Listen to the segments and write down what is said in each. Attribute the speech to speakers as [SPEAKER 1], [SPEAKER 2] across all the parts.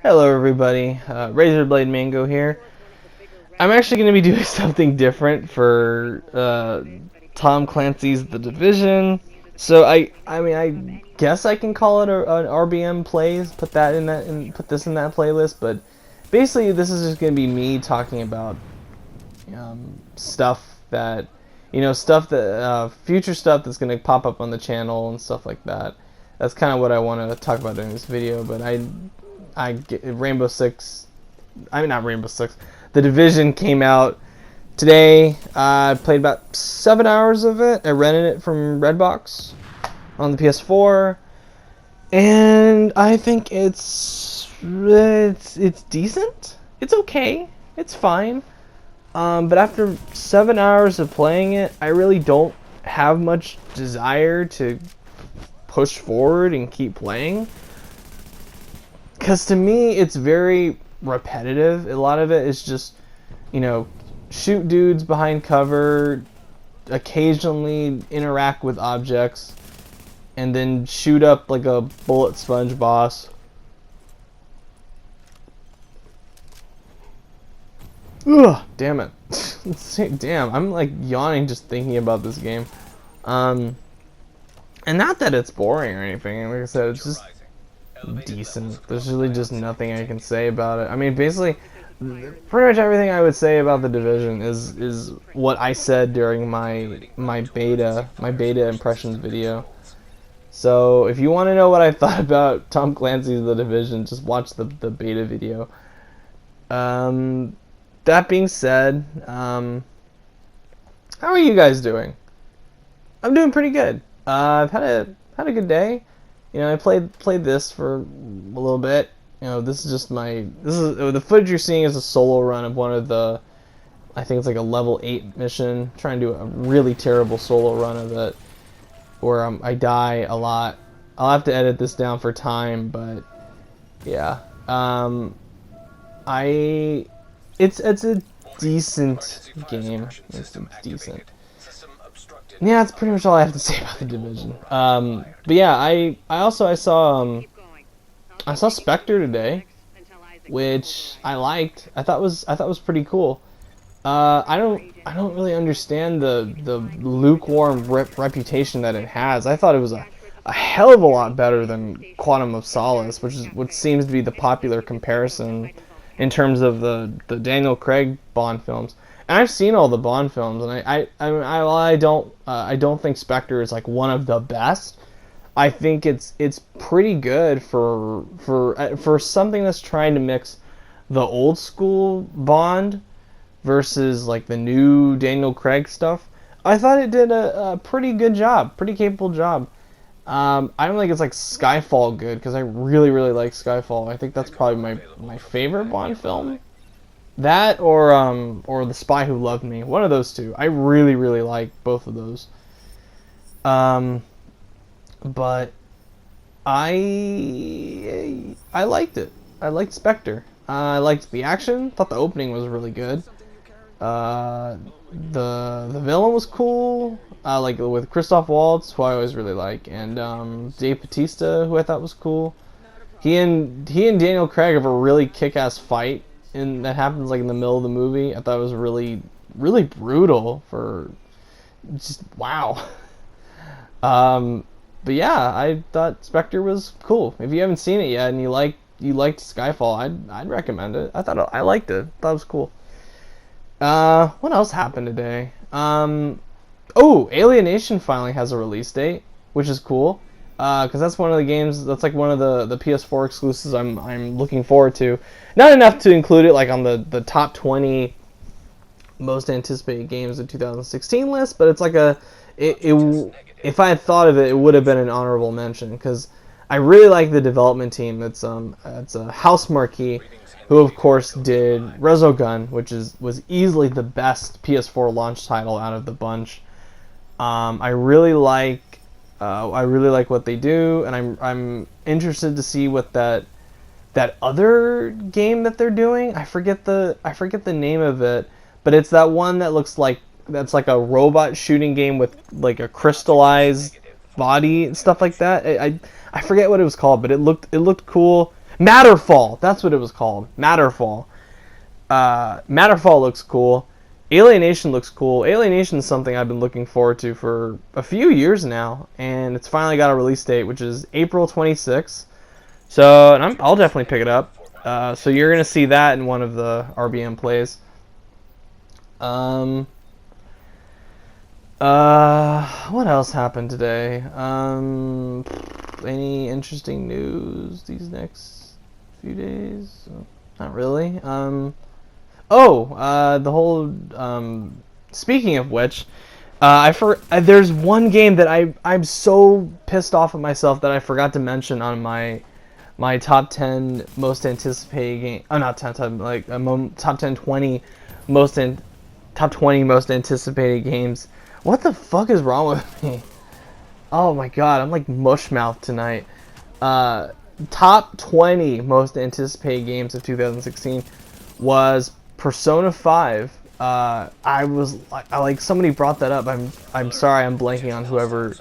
[SPEAKER 1] Hello everybody, Razorblade Mango here. I'm actually going to be doing something different for Tom Clancy's The Division. So I guess I can call it an RBM plays. Put that in that and put this in that playlist. But basically, this is just going to be me talking about stuff that stuff that future stuff that's going to pop up on the channel and stuff like that. That's kind of what I want to talk about during this video. But I get Rainbow Six. I mean, not Rainbow Six. The Division came out today. I played about 7 hours of it. I rented it from Redbox on the PS4, and I think it's decent. It's okay. It's fine. But after 7 hours of playing it, I really don't have much desire to push forward and keep playing. Because to me, it's very repetitive. A lot of it is just, shoot dudes behind cover, occasionally interact with objects, and then shoot up like a bullet sponge boss. Ugh, damn it. Damn, I'm like yawning just thinking about this game. And not that it's boring or anything. Like I said, it's just decent. There's really just nothing I can say about it. I mean, basically, pretty much everything I would say about The Division is what I said during my beta impressions video. So if you want to know what I thought about Tom Clancy's The Division, just watch the beta video. That being said, how are you guys doing? I'm doing pretty good. I've had a good day. I played this for a little bit. This is the footage you're seeing is a solo run of one of the, I think it's like a level 8 mission. I'm trying to do a really terrible solo run of it, where I die a lot. I'll have to edit this down for time, but yeah. It's a decent game. It's decent. Yeah, that's pretty much all I have to say about The Division. But yeah, I saw Spectre today, which I liked. I thought was pretty cool. I don't really understand the lukewarm reputation that it has. I thought it was a hell of a lot better than Quantum of Solace, which is what seems to be the popular comparison in terms of the Daniel Craig Bond films. And I've seen all the Bond films, and I don't think Spectre is like one of the best. I think it's pretty good for something that's trying to mix the old school Bond versus like the new Daniel Craig stuff. I thought it did a pretty good job, pretty capable job. I don't think it's like Skyfall good, because I really like Skyfall. I think that's probably my favorite Bond film. That or The Spy Who Loved Me. One of those two. I really like both of those. But I liked it. I liked Spectre. I liked the action. Thought the opening was really good. The villain was cool. Like with Christoph Waltz, who I always really like, and Dave Bautista, who I thought was cool. He and Daniel Craig have a really kick-ass fight, and that happens like in the middle of the movie. I thought it was really brutal for just wow. But yeah, I thought Spectre was cool. If you haven't seen it yet and you liked Skyfall, I'd recommend it. I liked it. Thought it was cool. What else happened today? Oh, Alienation finally has a release date, which is cool. Because that's one of the games, that's like one of the PS4 exclusives I'm looking forward to. Not enough to include it like on the top 20 most anticipated games of 2016 list, but it's like if I had thought of it, it would have been an honorable mention, because I really like the development team. It's a House Marquee, who of course did Resogun, which was easily the best PS4 launch title out of the bunch. I really like what they do, and I'm interested to see what that other game that they're doing. I forget the name of it, but it's that one that looks like that's like a robot shooting game with like a crystallized body and stuff like that. I forget what it was called, but it looked cool. Matterfall. That's what it was called. Matterfall. Matterfall looks cool. Alienation looks cool. Alienation is something I've been looking forward to for a few years now, and it's finally got a release date, which is April 26th. So, and I'll definitely pick it up. So you're gonna see that in one of the RBM plays. What else happened today? Any interesting news these next few days? Not really. The whole. Speaking of which, there's one game that I'm so pissed off at myself that I forgot to mention on my top 10 most anticipated game. Oh, not top 10, like top 10 20 top 20 most anticipated games. What the fuck is wrong with me? Oh my god, I'm like mushmouth tonight. Top 20 most anticipated games of 2016 was Persona 5. I was like somebody brought that up. I'm sorry, I'm blanking on whoever.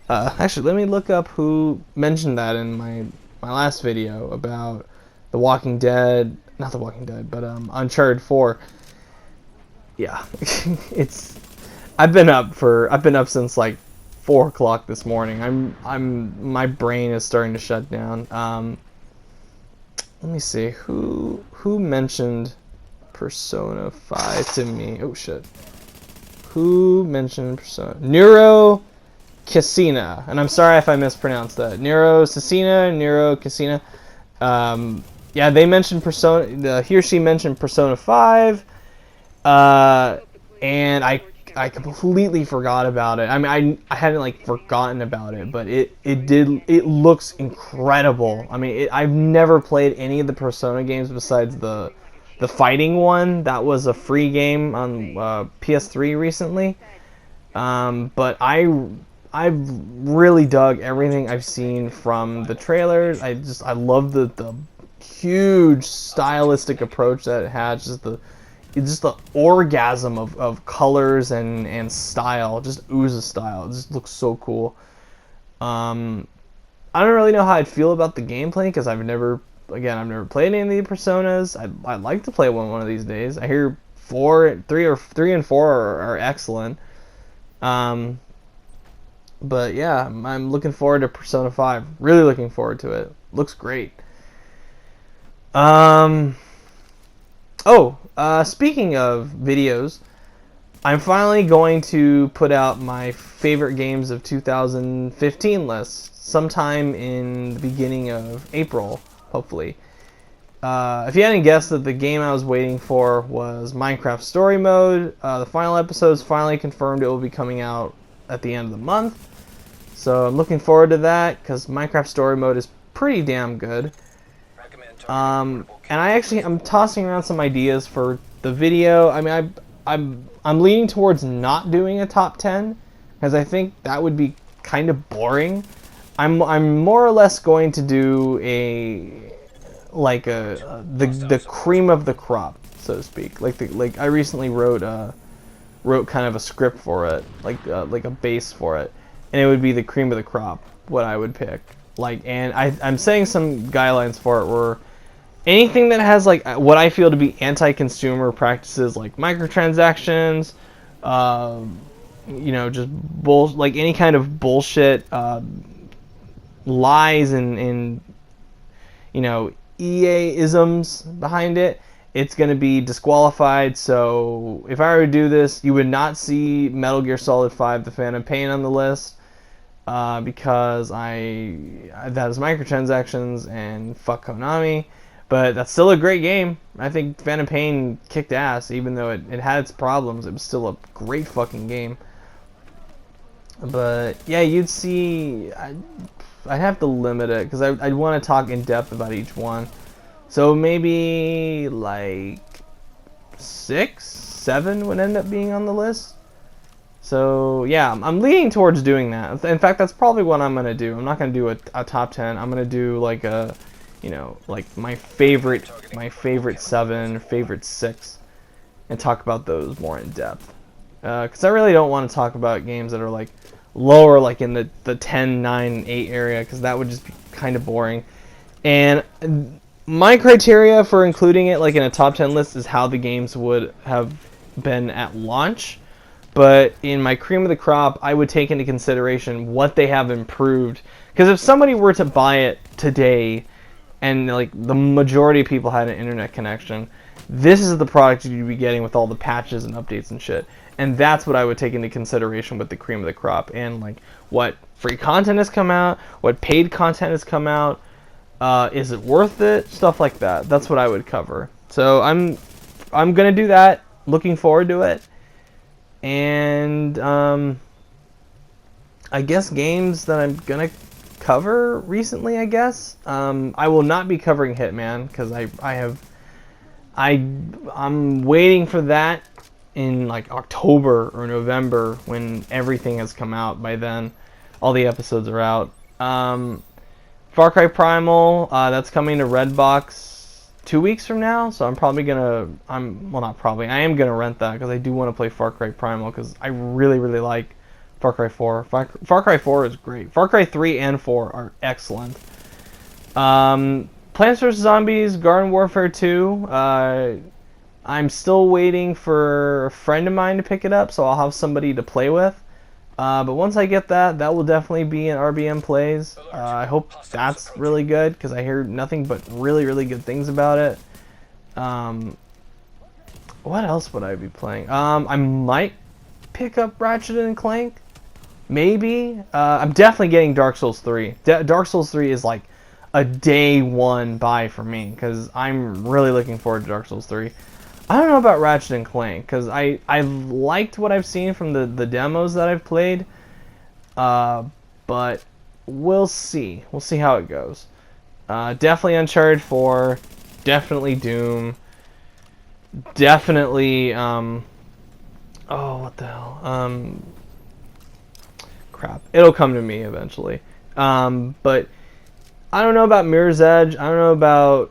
[SPEAKER 1] Actually, let me look up who mentioned that in my last video about The Walking Dead. Not The Walking Dead, but Uncharted 4. Yeah, I've been up since like 4 o'clock this morning. My brain is starting to shut down. Let me see who mentioned Persona 5 to me. Oh shit. Who mentioned Persona? Neuro Casina. And I'm sorry if I mispronounced that. Neuro Casina. Yeah, they mentioned Persona. He or she mentioned Persona 5. And I completely forgot about it. I mean, I hadn't like forgotten about it, but it looks incredible. I mean, I've never played any of the Persona games besides the fighting one. That was a free game on PS3 recently. But I've really dug everything I've seen from the trailers. I love the huge stylistic approach that it had. Just the orgasm of colors and style, just oozes style. It just looks so cool. I don't really know how I'd feel about the gameplay because I've never played any of the Personas. I'd like to play one of these days. I hear 3 and 4 are excellent. But yeah, I'm looking forward to Persona 5. Really looking forward to it. Looks great. Speaking of videos, I'm finally going to put out my favorite games of 2015 list sometime in the beginning of April, hopefully. If you hadn't guessed that the game I was waiting for was Minecraft Story Mode, the final episode's finally confirmed it will be coming out at the end of the month. So I'm looking forward to that because Minecraft Story Mode is pretty damn good. And I'm tossing around some ideas for the video. I mean, I'm leaning towards not doing a top 10 because I think that would be kind of boring. I'm more or less going to do the cream of the crop, so to speak. Like I recently wrote kind of a script for it, like a base for it, and it would be the cream of the crop what I would pick. And I'm saying some guidelines for it where anything that has like what I feel to be anti-consumer practices, like microtransactions, just like any kind of bullshit, lies and EA-isms behind it, it's going to be disqualified. So if I were to do this, you would not see Metal Gear Solid 5: The Phantom Pain on the list because that is microtransactions and fuck Konami. But that's still a great game. I think Phantom Pain kicked ass, even though it had its problems. It was still a great fucking game. But yeah, you'd see. I'd have to limit it because I'd want to talk in depth about each one. So maybe like 6, 7 would end up being on the list. So yeah, I'm leaning towards doing that. In fact, that's probably what I'm gonna do. I'm not gonna do a top 10. I'm gonna do like a. Like my favorite 7, favorite 6, and talk about those more in depth. Because I really don't want to talk about games that are like lower, like in the 10, 9, 8 area, because that would just be kind of boring. And my criteria for including it like in a top 10 list is how the games would have been at launch. But in my cream of the crop, I would take into consideration what they have improved. Because if somebody were to buy it today, and like the majority of people had an internet connection, this is the product you'd be getting with all the patches and updates and shit. And that's what I would take into consideration with the cream of the crop, and like what free content has come out, what paid content has come out. Is it worth it? Stuff like that. That's what I would cover. So I'm gonna do that. Looking forward to it. And I guess games that I'm gonna cover recently. I guess I will not be covering Hitman because I'm waiting for that in like October or November when everything has come out. By then, all the episodes are out. Far Cry Primal, that's coming to Redbox 2 weeks from now, so I'm probably gonna, I am gonna rent that because I do want to play Far Cry Primal because I really, really like Far Cry 4. Far Cry 4 is great. Far Cry 3 and 4 are excellent. Plants vs. Zombies, Garden Warfare 2, I'm still waiting for a friend of mine to pick it up, so I'll have somebody to play with. But once I get that, that will definitely be in RBM Plays. I hope that's really good, because I hear nothing but really, really good things about it. What else would I be playing? I might pick up Ratchet and Clank. Maybe. I'm definitely getting Dark Souls 3. Dark Souls 3 is like a day one buy for me, because I'm really looking forward to Dark Souls 3. I don't know about Ratchet and Clank, because I liked what I've seen from the demos that I've played, but we'll see. We'll see how it goes. Definitely Uncharted 4, definitely Doom, definitely, oh, what the hell, crap. It'll come to me eventually. But I don't know about Mirror's Edge, I don't know about,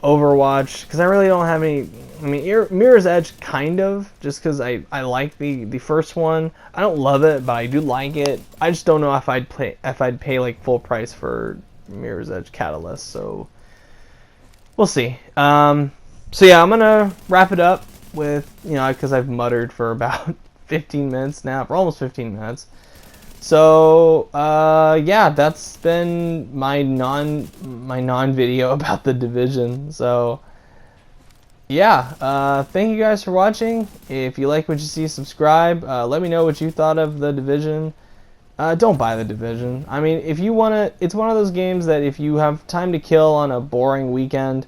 [SPEAKER 1] Overwatch, because I really don't have any. I mean, Mirror's Edge kind of, just because I like the first one. I don't love it, but I do like it. I just don't know if I'd pay like full price for Mirror's Edge Catalyst. So we'll see. So yeah, I'm gonna wrap it up with, because I've muttered for about 15 minutes now, for almost 15 minutes. So yeah, that's been my non video about The Division. So yeah, thank you guys for watching. If you like what you see, subscribe. Let me know what you thought of The Division. Don't buy The Division. I mean, if you wanna, it's one of those games that if you have time to kill on a boring weekend,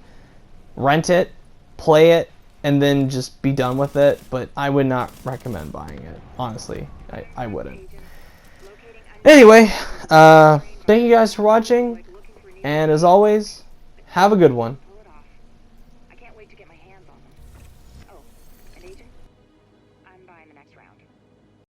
[SPEAKER 1] rent it, play it, and then just be done with it. But I would not recommend buying it. Honestly, I wouldn't. Anyway, thank you guys for watching, and as always, have a good one. I can't wait to get my hands on them. Oh, an agent? I'm buying the next round.